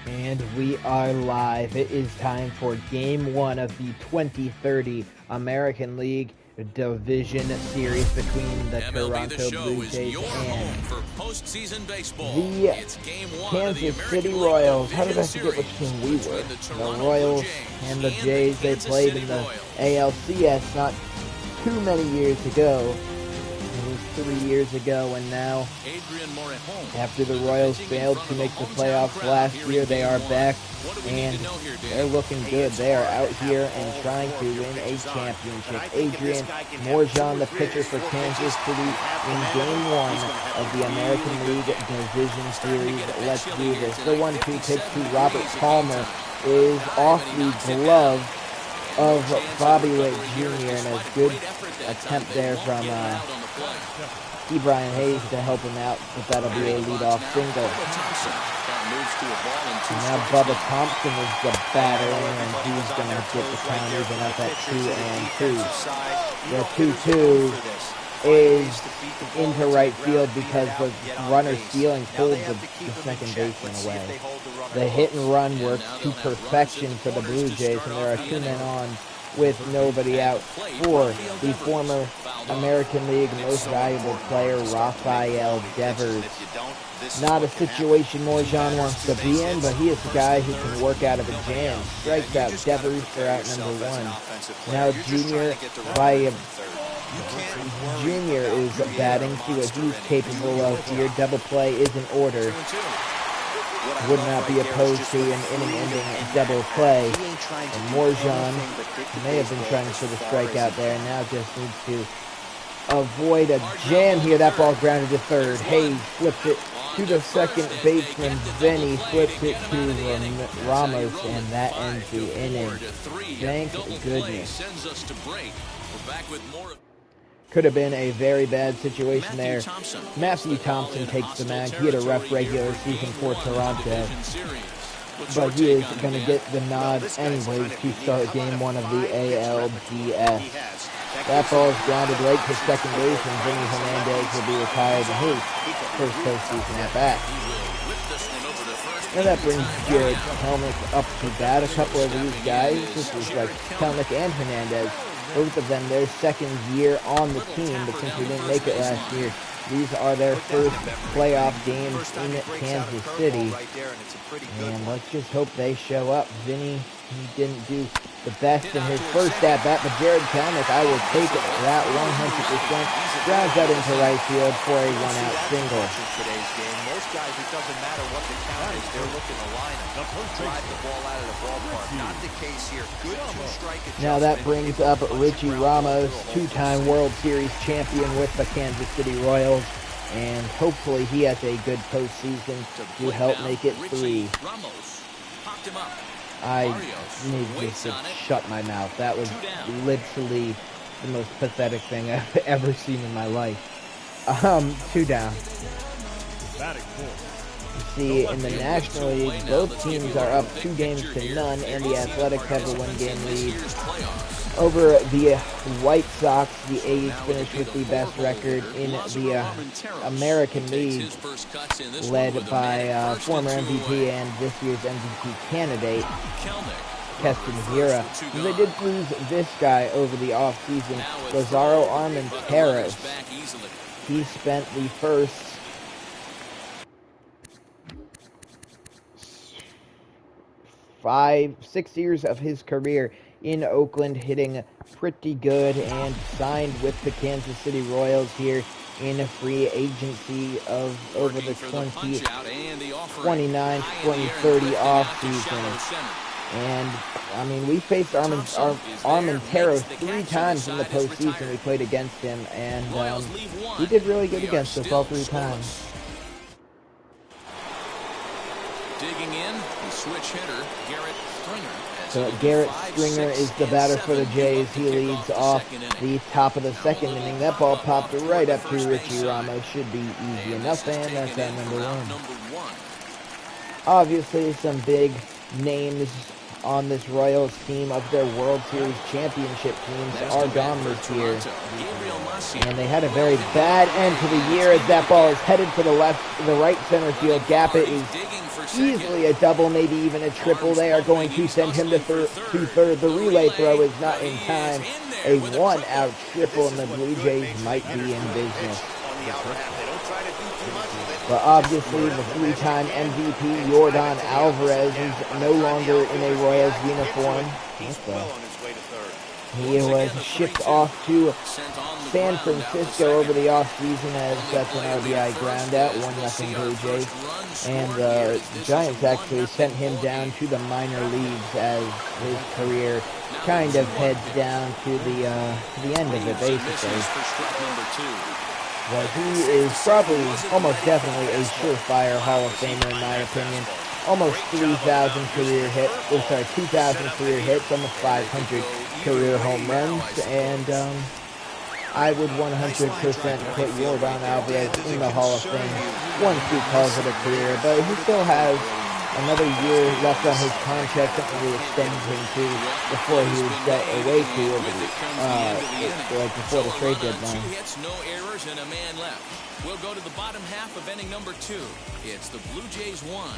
And we are live. It is time for Game 1 of the 2030 American League Division Series between the MLB Toronto Blue Jays and for postseason baseball. the It's game 1 of the Kansas American City League Royals. How did I Division forget which Series team we were? between the The Toronto Royals Blue Jays and the Jays. They Kansas played City in the Royals. ALCS not too many years ago. It was 3 years ago, and now, after the Royals failed to make the playoffs last year, they are back, and they're looking good. They are out here and trying to win a championship. Adrian Morjan, the pitcher for Kansas City, in Game 1 of the American League Division Series. Let's do this. The 1-2 pitch to Robert Palmer is off the glove of Bobby Witt Jr. and a good attempt there from Brian Hayes to help him out, but that'll be a leadoff single. And now Bubba Thompson is the batter, and he's going to get the count even up at 2-2. The 2-2 is into right field because the runner stealing pulled the second baseman away. The hit and run works to perfection for the Blue Jays, and there are 2 men on with nobody out for the former American League Most Valuable Player, Rafael Devers. Not a situation Morjan wants to be in, but he is the guy who can work out of a jam. Strikes out Devers for out number 1. Now Junior is batting. See what he's capable of here. Double play is in order. Would not be opposed to an inning-ending double play. And Morjan may have been trying for the strikeout there, and now just needs to avoid a jam here. That ball grounded to third. Hayes flips it to the second baseman. Vinny flips it to Ramos, and that ends the inning. Thank goodness. Could have been a very bad situation there. Matthew Thompson takes the mound. He had a rough regular season for Toronto, but he is going to get the nod anyways to start Game 1 of the ALDS. That ball is grounded right to second base, and Vinny Hernandez will be retired in his first postseason at bat. And that brings Jared Kelnick up to bat. A couple of these guys, this is like Kelnick and Hernandez, both of them their second year on the team, but since we didn't make it last year, these are their first playoff games in Kansas City. And let's just hope they show up. Vinny, he didn't do the best in his first at-bat, but Jared Kelnick, I will take that 100%. Grounds that into right field for a one-out single. Most guys, it doesn't matter what the count is, they're looking to line up, drive the ball out of the ballpark. Not the case here. Good two-strike adjustment. Now that brings up Richie Ramos, 2-time World Series champion with the Kansas City Royals, and hopefully he has a good postseason to help make it 3. I need to shut my mouth. That was literally the most pathetic thing I've ever seen in my life. 2 down. You see, in the National League, both teams are up 2-0, and the Athletics have a 1-game lead over the White Sox. The A's finished with the best record in the American League, led by former MVP and this year's MVP candidate, Keston Hiura. They did lose this guy over the offseason, Lazaro Armenteros. He spent the first 6 years of his career in Oakland, hitting pretty good, and signed with the Kansas City Royals here in a free agency of over the 2029-2030 offseason. And, I mean, we faced Armenteros 3 times in the postseason. We played against him, and he did really good against us all 3 times. Digging in, the switch hitter, Garrett Stringer. So Garrett Stringer is the batter for the Jays. He leads off the top of the second inning. That ball popped right up to Richie Ramos. Should be easy enough, and that's at number 1. Obviously, some big names on this Royals team of their World Series championship teams are gone this year. And they had a very bad end to the year as that ball is headed for the right center field. Gappett is easily a double, maybe even a triple. They are going to send him to third. The relay throw is not in time. A one-out triple, and the Blue Jays might be in business. But obviously, the three-time MVP, Yordan Alvarez, is no longer in a Royals uniform. He was shipped off to San Francisco over the offseason as that's an RBI groundout, 1-0 Blue Jays. And the Giants actually sent him down to the minor leagues as his career kind of heads down to the end of it, basically. Well, he is probably, almost definitely, a surefire Hall of Famer in my opinion. Almost 3,000 career hits, 2,000 career hits, almost 500 career home runs, and I would 100% put Yordan Alvarez in the Hall of Fame once he calls it a career, but he still has another year left on his contract that we extended him to before he was set away to before the trade deadline. 2 hits, no errors, and a man left. We'll go to the bottom half of inning number 2. It's the Blue Jays 1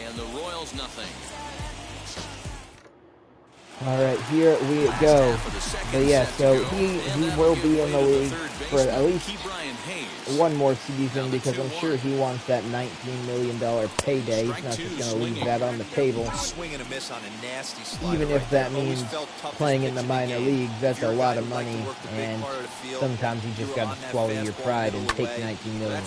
and the Royals 0. All right, here we go. But yeah, so he will be in the league for at least one more season because I'm sure he wants that $19 million payday. He's not just going to leave that on the table. Even if that means playing in the minor leagues, that's a lot of money, and sometimes you just got to swallow your pride and take $19 million.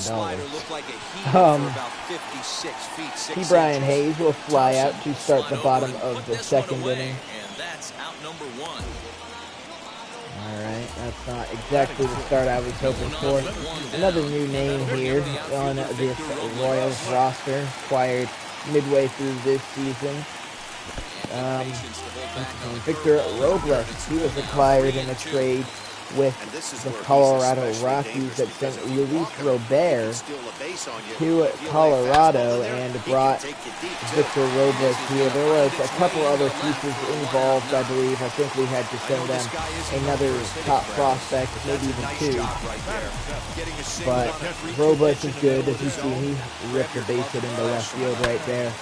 T. Brian Hayes will fly out to start the bottom of the second inning. That's out number 1. Alright, that's not exactly the start I was hoping for. Another new name here on this Royals roster, acquired midway through this season. Victor Robles, he was acquired in a trade with the Colorado Rockies that sent Luis Robert to Colorado and brought Victor Robles here. There was a couple other pieces involved, I believe. I think we had to send them another top prospect, maybe even 2. But Robles is good, as you see. He ripped the base hit into left field right there.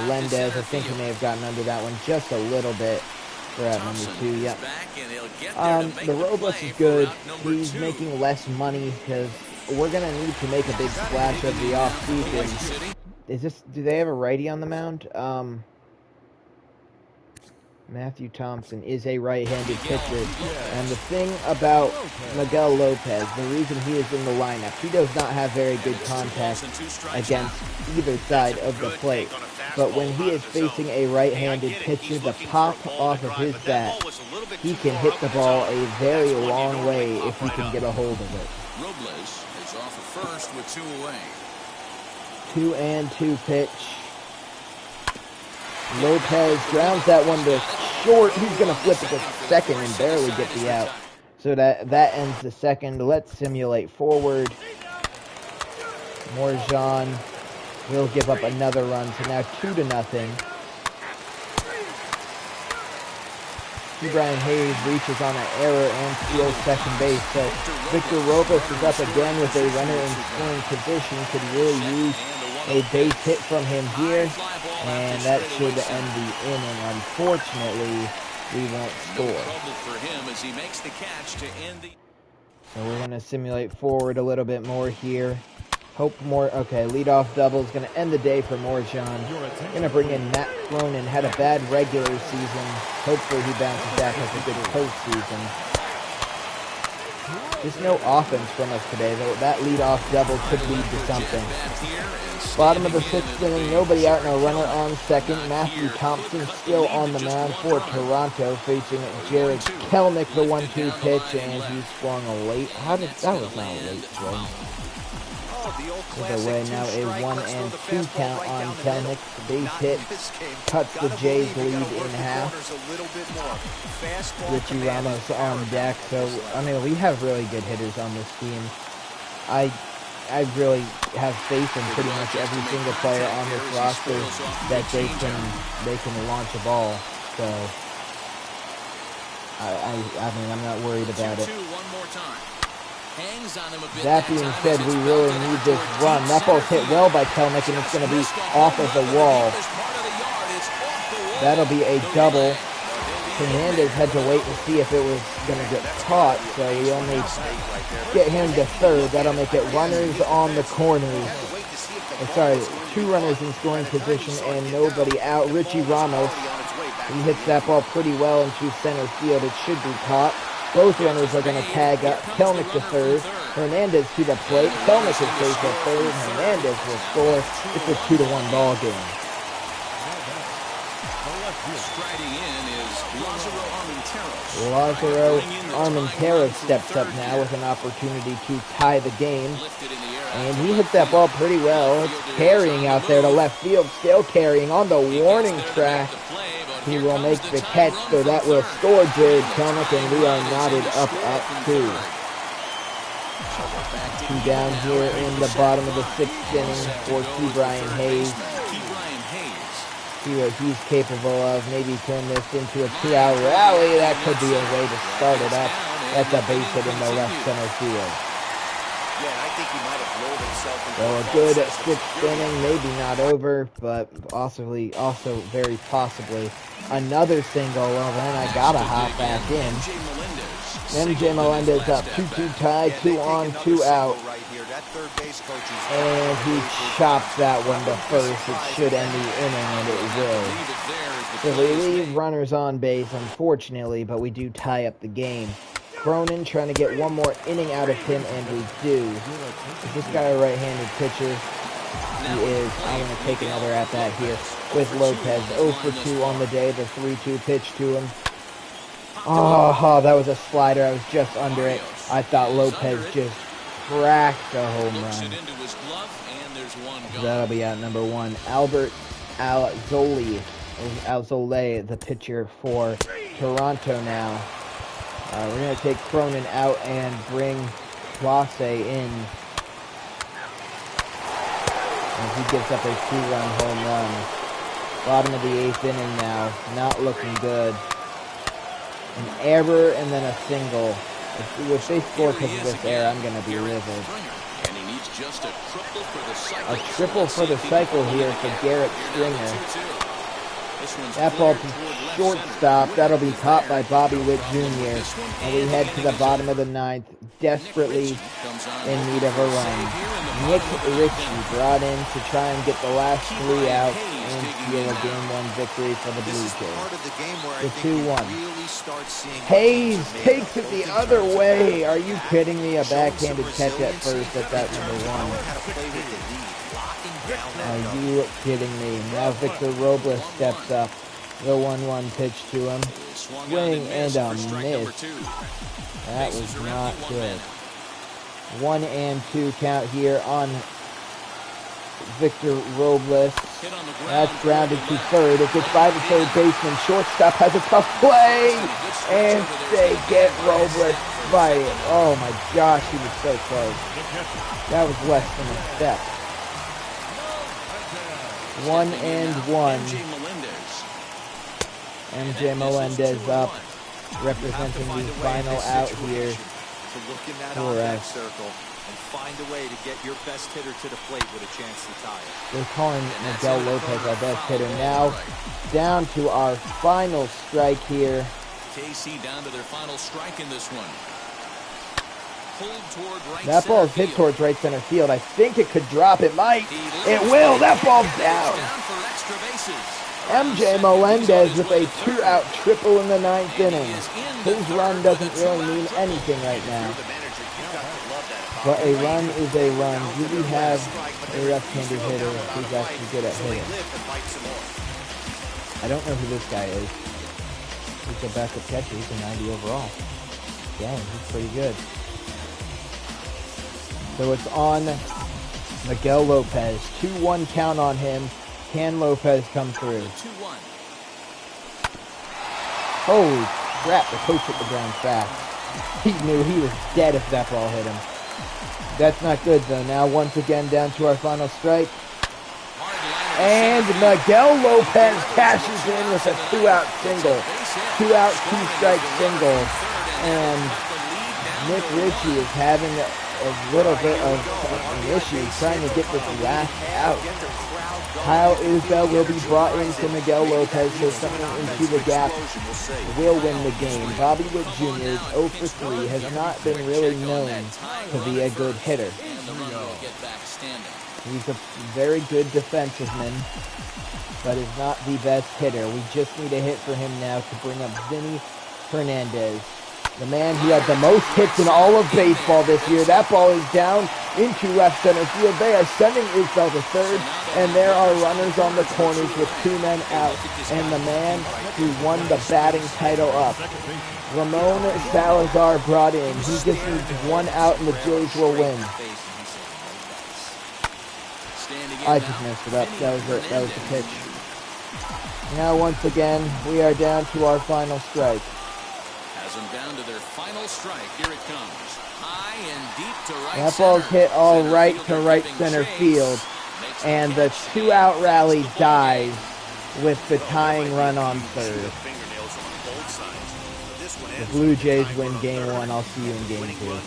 Melendez, I think he may have gotten under that one just a little bit. We're at number 2, yep. The Robles is good. He's making less money because we're going to need to make a big splash of the offseason. Do they have a righty on the mound? Matthew Thompson is a right-handed pitcher. And the thing about Miguel Lopez, the reason he is in the lineup, he does not have very good contact against either side of the plate. But when he is facing a right-handed pitcher, the pop off of his bat, he can hit the ball a very long way if he can get a hold of it. Robles is off at first with 2 away. 2-2 pitch. Lopez grounds that one to short. He's going to flip it to second and barely get the out. So that ends the second. Let's simulate forward. Morjan will give up another run, so now 2-0. Brian Hayes reaches on an error and steals second base. So Victor Robles is up again with a runner in scoring position. Could really use a base hit from him here, and that should end the inning. Unfortunately, we won't score. So we're going to simulate forward a little bit more here. Okay, leadoff double is going to end the day for Morjan. Going to bring in Matt Cronin. Had a bad regular season. Hopefully he bounces back with a good postseason. Just no offense from us today, though. That leadoff double could lead to something. Bottom of the 6th inning, nobody out and a runner on second. Matthew Thompson still on the mound for Toronto, facing Jared Kelnick, the 1-2 pitch, and he's swung a late. That was not a late swing. Away now a 1-2 count on Kelnick. Base hit cuts the Jays lead in half. Richie Ramos on deck. So I mean, we have really good hitters on this team. I really have faith in pretty much every single player on this roster that they can launch a ball. So I mean, I'm not worried about it. Hangs on him a bit. That being said, we really need this run. That ball's hit well by Kelnick, and it's going to be off of the wall. That'll be a double. Hernandez had to wait to see if it was going to get caught, so we only get him to third. That'll make it runners on the corners. Sorry, 2 runners in scoring position and nobody out. Richie Ramos, he hits that ball pretty well into center field. It should be caught. Both runners are going to tag up. Kelnick to third. Hernandez to the plate. Kelnick is safe at third. Hernandez will score. It's a 2-1 ball game. Striding in is Lázaro Armenteros steps up now with an opportunity to tie the game. And he hit that ball pretty well. It's carrying out there to left field. Still carrying on the warning track. He will make the catch, so that will score Jared Kelnick, and we are knotted up at 2. 2 down here in the bottom of the 6th inning for Brian Hayes. See what he's capable of. Maybe turn this into a 2-out rally. That could be a way to start it up. That's a base hit in the left center field. Yeah, I think he might have rolled himself into so a good 6th inning, maybe not over, but also very possibly another single. Well, then I gotta hop back in. MJ Melendez up 2-2 tie, 2 on, 2 out. And he chops that one to first. It should end the inning, and it will. So we leave runners on base, unfortunately, but we do tie up the game. Cronin trying to get one more inning out of him, and we do. Is this guy a right-handed pitcher? He is. I'm going to take another at bat here with Lopez. 0 for 2 on the day. The 3-2 pitch to him. Oh, that was a slider. I was just under it. I thought Lopez just cracked a home run. That'll be out number 1. Albert Alzolay, the pitcher for Toronto now. We're going to take Cronin out and bring Clase in. And he gives up a 2-run home run. Bottom of the 8th inning now. Not looking good. An error and then a single. If they score because of this error, I'm going to be livid. A triple for the cycle here for Garrett Stringer. That ball to shortstop. That'll be caught by Bobby Witt Jr. And we head to the bottom of the 9th, desperately in need of a run. Nick Ritchie brought in to try and get the last 3 out and steal a Game 1 victory for the Blue Jays. The 2-1. Hayes takes it the other way. Are you kidding me? A backhanded catch at first at that number 1. Are you kidding me? Now Victor Robles steps up. The 1-1 pitch to him. Swing and a miss. That was not good. 1-2 count here on Victor Robles. That's grounded to third. It gets by the third baseman. Shortstop has a tough play. And they get Robles by it. Oh my gosh, he was so close. That was less than a step. 1-1. MJ Melendez up, representing the final out here for us. And find a way to get your best hitter to the plate with a chance to tie it. They're calling Miguel Lopez our best hitter. Now down to our final strike here. KC down to their final strike in this one. Pulled toward right that ball's hit towards right center field. I think it could drop. It might. It will. That ball's down. MJ Melendez with a 2-out triple in the 9th inning. His run doesn't really mean anything right now. But a run is a run. Do we have a left-handed hitter who's actually good at hitting? I don't know who this guy is. He's a backup catcher. He's a 90 overall. Dang, he's pretty good. So it's on Miguel Lopez. 2-1 count on him. Can Lopez come through? Holy crap, the coach hit the ground fast. He knew he was dead if that ball hit him. That's not good though. Now once again down to our final strike. And Miguel Lopez cashes in with a 2-out single. 2-out, 2-strike single. And Nick Ritchie is having a little bit of an issue trying to get this last out. Kyle Isbell will be brought in for Miguel Lopez, so something into the gap will win the game. Bobby Witt Jr. is 0 for 3, has not been really known to be a good hitter. He's a very good defensive-man, but is not the best hitter. We just need a hit for him now to bring up Vinny Hernandez, the man who had the most hits in all of baseball this year. That ball is down into left center field. They are sending Isbell to third, and there are runners on the corners with 2 men out, and the man who won the batting title up, Ramon Salazar, brought in. He just needs 1 out, and the Jays will win. I just messed it up. That was the pitch. Now once again, we are down to our final strike. Has them down to their final strike. Here it comes. High and deep to right that ball's center. hit all right to right center field, and the 2-out rally dies with the tying run on third. The Blue Jays win Game 1. I'll see you in Game 2.